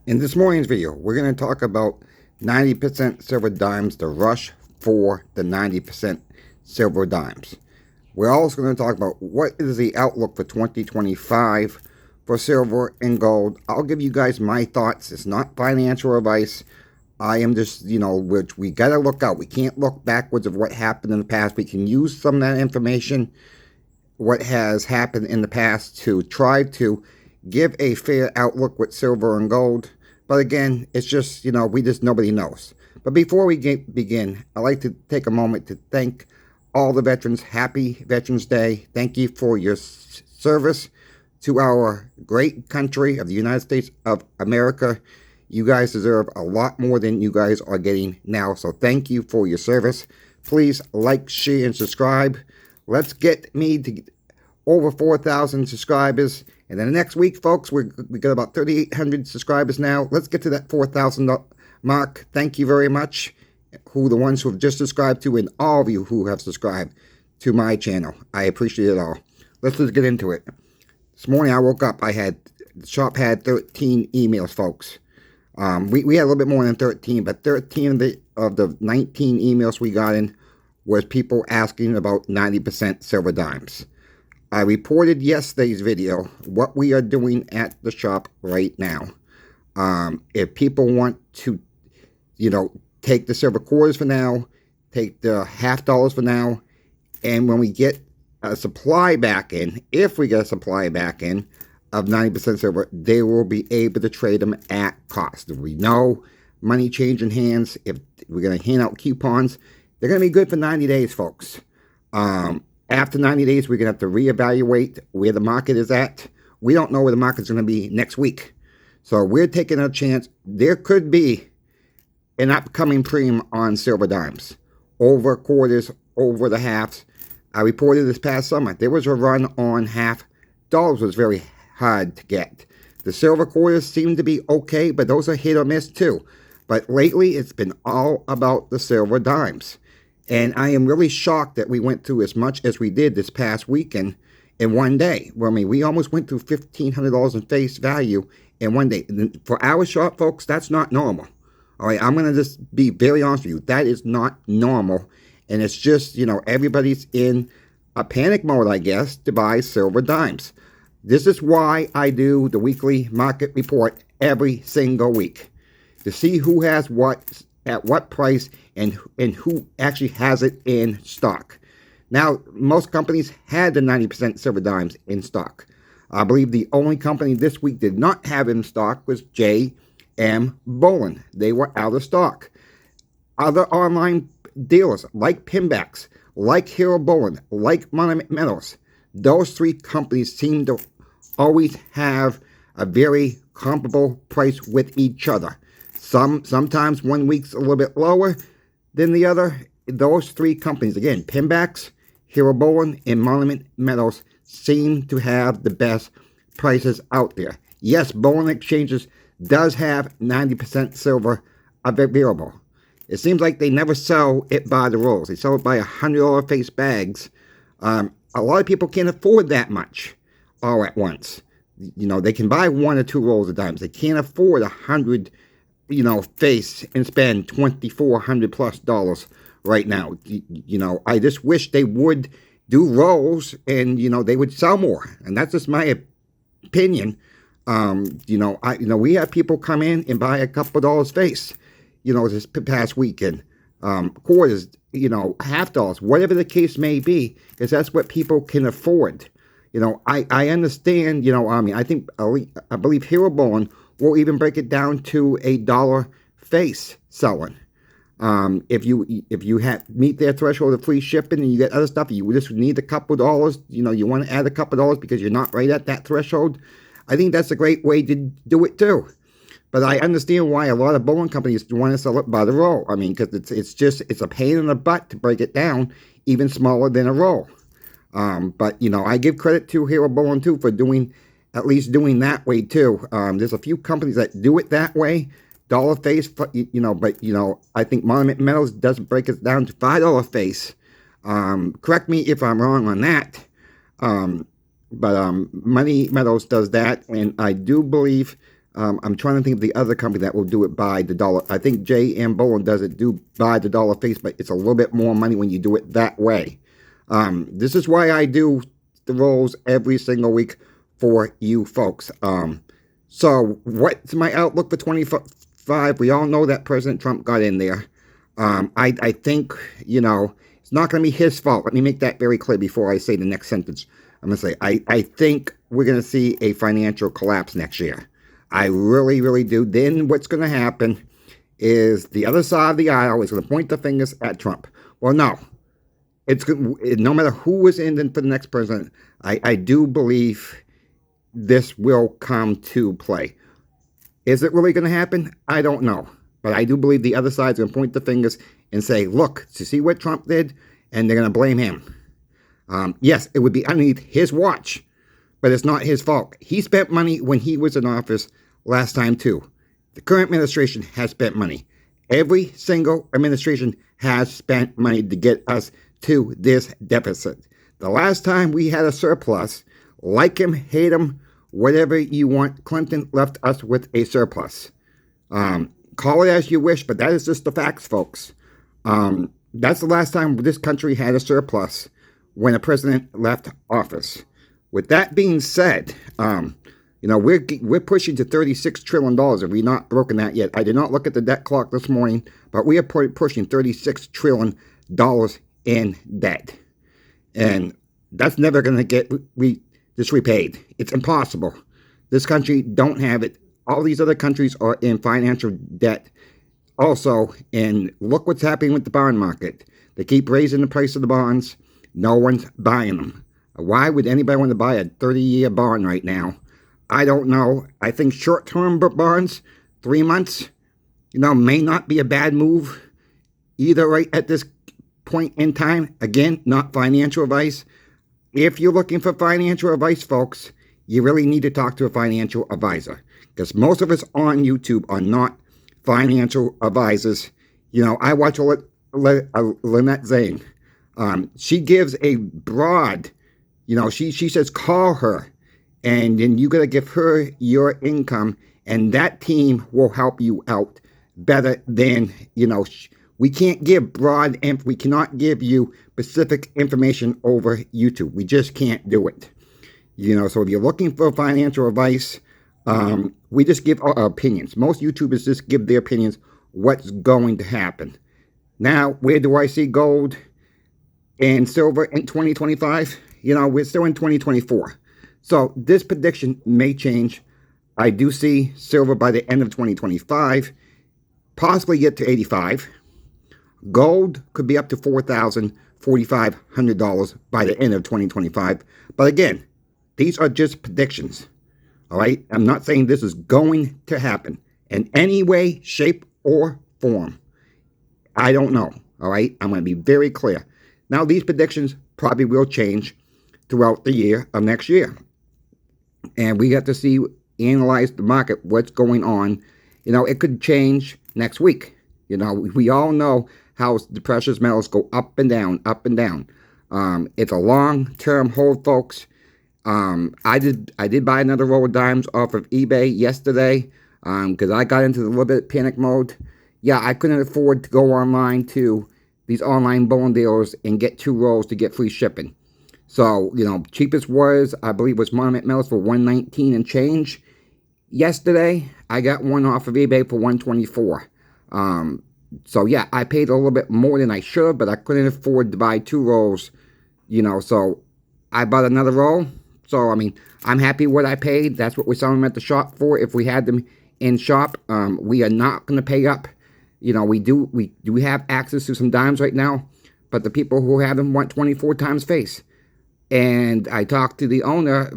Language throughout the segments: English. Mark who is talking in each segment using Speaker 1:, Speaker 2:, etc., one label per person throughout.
Speaker 1: In this morning's video, we're going to talk about 90% silver dimes, the rush for the 90% silver dimes. We're also going to talk about what is the outlook for 2025 for silver and gold. I'll give you guys my thoughts. It's not financial advice. I am just, which we got to look out. We can't look backwards of what happened in the past. We can use some of that information, what has happened in the past, to try to give a fair outlook with silver and gold. But again, it's just, nobody knows. But before we begin, I'd like to take a moment to thank all the veterans. Happy Veterans Day. Thank you for your service to our great country of the United States of America. You guys deserve a lot more than you guys are getting now. So thank you for your service. Please like, share, and subscribe. Let's get me to over 4,000 subscribers. And then next week, folks, we got about 3,800 subscribers now. Let's get to that 4,000 mark. Thank you very much, the ones who have just subscribed to, and all of you who have subscribed to my channel. I appreciate it all. Let's just get into it. This morning I woke up. The shop had 13 emails, folks. We had a little bit more than 13, but 13 of the 19 emails we got in was people asking about 90% silver dimes. I reported yesterday's video what we are doing at the shop right now. If people want to, take the silver quarters for now, take the $half for now, and when we get a supply back in, if we get a supply back in of 90% silver, they will be able to trade them at cost. If we know money changing hands, if we're going to hand out coupons, they're going to be good for 90 days, folks. After 90 days, we're going to have to reevaluate where the market is at. We don't know where the market's going to be next week. So we're taking a chance. There could be an upcoming premium on silver dimes, over quarters, over the halves. I reported this past summer, there was a run on half. Dollars was very hard to get. The silver quarters seem to be okay, but those are hit or miss too. But lately, it's been all about the silver dimes. And I am really shocked that we went through as much as we did this past weekend in one day. Well, I mean, we almost went through $1,500 in face value in one day. For our shop, folks, that's not normal. All right, I'm going to just be very honest with you. That is not normal. And it's just, everybody's in a panic mode, I guess, to buy silver dimes. This is why I do the weekly market report every single week, to see who has what, at what price, and who actually has it in stock. Now, most companies had the 90% silver dimes in stock. I believe the only company this week did not have in stock was J.M. Bullion. They were out of stock. Other online dealers like Pinbacks, like Hero Bullion, like Monument Metals, those three companies seem to always have a very comparable price with each other. Sometimes one week's a little bit lower than the other. Those three companies, again, Pinbacks, Hero Bullion, and Monument Metals, seem to have the best prices out there. Yes, Bullion Exchanges does have 90% silver available. It seems like they never sell it by the rolls. They sell it by $100 face bags. A lot of people can't afford that much all at once. They can buy 1 or 2 rolls of dimes. They can't afford 100 face and spend $2,400 plus right now. I just wish they would do rolls and, they would sell more. And that's just my opinion. We have people come in and buy a couple of dollars face, this past weekend. Quarters, $half, whatever the case may be, because that's what people can afford. I understand, I believe Hero Bullion will even break it down to $1 face selling. If you meet their threshold of free shipping and you get other stuff, you just need a couple dollars, you want to add a couple dollars because you're not right at that threshold, I think that's a great way to do it too. But I understand why a lot of bullion companies want to sell it by the roll. I mean, because it's a pain in the butt to break it down even smaller than a roll. But I give credit to Hero Bullion too for at least doing that way too. There's a few companies that do it that way, dollar face, but I think Monument Metals does break it down to $5 face. Correct me if I'm wrong on that. But Money Metals does that, and I do believe I'm trying to think of the other company that will do it by the dollar. I think J.M. Bolin does it by the dollar face, but it's a little bit more money when you do it that way. This is why I do the rolls every single week for you folks. So what's my outlook for 25? We all know that President Trump got in there. I think, it's not going to be his fault. Let me make that very clear before I say the next sentence. I'm going to say, I think we're going to see a financial collapse next year. I really, really do. Then what's going to happen is the other side of the aisle is going to point the fingers at Trump. Well, no. No matter who is in for the next president, I do believe this will come to play. Is it really going to happen? I don't know. But I do believe the other side is going to point the fingers and say, look, to see what Trump did, and they're going to blame him. Yes, it would be underneath his watch, but it's not his fault. He spent money when he was in office last time, too. The current administration has spent money. Every single administration has spent money to get us to this deficit. The last time we had a surplus, like him, hate him, whatever you want, Clinton left us with a surplus. Call it as you wish, but that is just the facts, folks. That's the last time this country had a surplus, when a president left office. With that being said, we're pushing to $36 trillion, and we've not broken that yet. I did not look at the debt clock this morning, but we are pushing $36 trillion in debt. And that's never going to get repaid. It's impossible. This country don't have it. All these other countries are in financial debt also, and look what's happening with the bond market. They keep raising the price of the bonds. No one's buying them. Why would anybody want to buy a 30-year bond right now? I don't know. I think short-term bonds, 3 months, may not be a bad move either right at this point in time. Again, not financial advice. If you're looking for financial advice, folks, you really need to talk to a financial advisor, because most of us on YouTube are not financial advisors. I watch Lynette Zane. She gives a broad, she says call her, and then you got to give her your income, and that team will help you out better than, we can't give we cannot give you specific information over YouTube. We just can't do it. So if you're looking for financial advice, we just give our opinions. Most YouTubers just give their opinions, what's going to happen. Now, where do I see gold and silver in 2025? We're still in 2024. So this prediction may change. I do see silver by the end of 2025, possibly get to 85. Gold could be up to $4,000, $4,500 by the end of 2025. But again, these are just predictions. All right? I'm not saying this is going to happen in any way, shape, or form. I don't know. All right? I'm going to be very clear. Now, these predictions probably will change throughout the year of next year. And we have to analyze the market, what's going on. It could change next week. We all know how the precious metals go up and down, up and down. It's a long-term hold, folks. I did buy another roll of dimes off of eBay yesterday because I got into a little bit of panic mode. Yeah, I couldn't afford to go online to these online bullion dealers and get 2 rolls to get free shipping. So, cheapest I believe was Monument Metals for $119 and change. Yesterday, I got one off of eBay for $124. So, yeah, I paid a little bit more than I should have, but I couldn't afford to buy 2 rolls, so I bought another roll. So, I'm happy what I paid. That's what we're selling them at the shop for. If we had them in shop, we are not going to pay up. We do have access to some dimes right now, but the people who have them want 24 times face. And I talked to the owner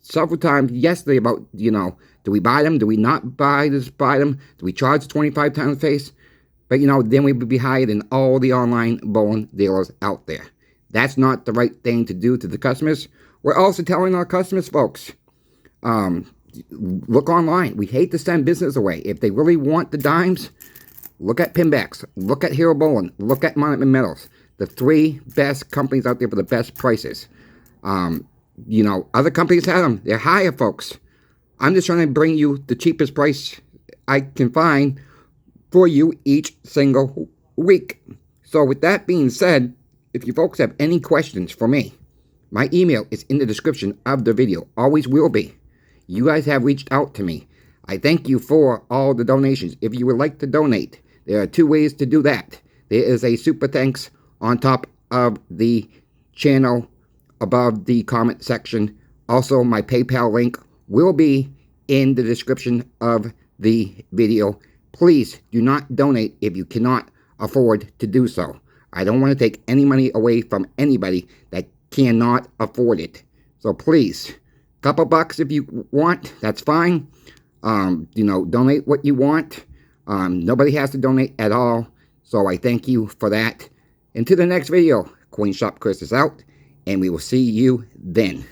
Speaker 1: several times yesterday about, do we buy them? Do we not buy them? Do we charge 25 times face? But, then we would be higher than all the online bullion dealers out there. That's not the right thing to do to the customers. We're also telling our customers, folks, look online. We hate to send business away. If they really want the dimes, look at Pinbacks, look at Hero Bullion, look at Monument Metals. The 3 best companies out there for the best prices. Other companies have them. They're higher, folks. I'm just trying to bring you the cheapest price I can find for you each single week. So with that being said, if you folks have any questions for me, my email is in the description of the video. Always will be. You guys have reached out to me. I thank you for all the donations. If you would like to donate, there are 2 ways to do that. There is a super thanks on top of the channel above the comment section. Also, my PayPal link will be in the description of the video. Please do not donate if you cannot afford to do so. I don't want to take any money away from anybody that cannot afford it. So please, couple bucks if you want, that's fine. Donate what you want. Nobody has to donate at all. So I thank you for that. Until the next video, Coin Shop Chris is out, and we will see you then.